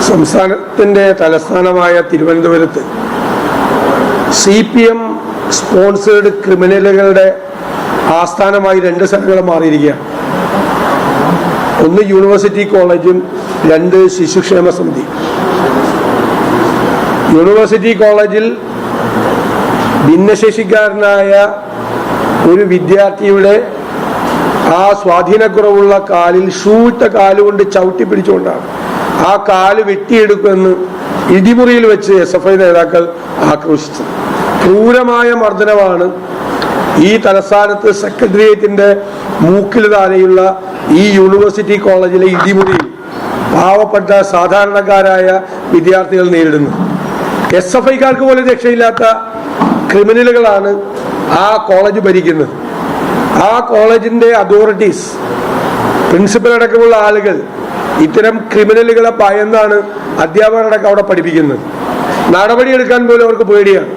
സംസ്ഥാനത്തിൻ്റെ തലസ്ഥാനമായ തിരുവനന്തപുരത്ത് CPM സ്പോൺസേഡ് ക്രിമിനലുകളുടെ ആസ്ഥാനമായി 2 സ്ഥലങ്ങൾ മാറിയിരിക്കുകയാണ്. ഒന്ന് യൂണിവേഴ്സിറ്റി കോളേജും 2 ശിശുക്ഷേമ സമിതി. യൂണിവേഴ്സിറ്റി കോളേജിൽ ഭിന്നശേഷിക്കാരനായ ഒരു വിദ്യാർത്ഥിയുടെ ആ സ്വാധീനക്കുറവുള്ള കാലിൽ ഷൂട്ട കാലുകൊണ്ട് ചവിട്ടി പിടിച്ചുകൊണ്ടാണ് ആ കാല് വെട്ടിയെടുക്കുമെന്ന് ഇടിമുറിയിൽ വെച്ച് SFI നേതാക്കൾ ആക്രോശിച്ചത്. ക്രൂരമായ മർദ്ദനമാണ് ഈ തലസ്ഥാനത്ത് സെക്രട്ടേറിയറ്റിന്റെ മൂക്കിൽ താഴെയുള്ള ഈ യൂണിവേഴ്സിറ്റി കോളേജിലെ ഇടിമുറിയിൽ പാവപ്പെട്ട സാധാരണക്കാരായ വിദ്യാർത്ഥികൾ നേരിടുന്നു. SFIക്കാർക്ക് പോലും രക്ഷയില്ലാത്ത ക്രിമിനലുകളാണ് ആ കോളേജ് ഭരിക്കുന്നത്. ആ കോളേജിന്റെ അതോറിറ്റീസ്, പ്രിൻസിപ്പൽ അടക്കമുള്ള ആളുകൾ ഇത്തരം ക്രിമിനലുകളെ ഭയന്നാണ് അധ്യാപകരടക്കം അവിടെ പഠിപ്പിക്കുന്നത്. നടപടിയെടുക്കാൻ പോലും അവർക്ക് പേടിയാണ്.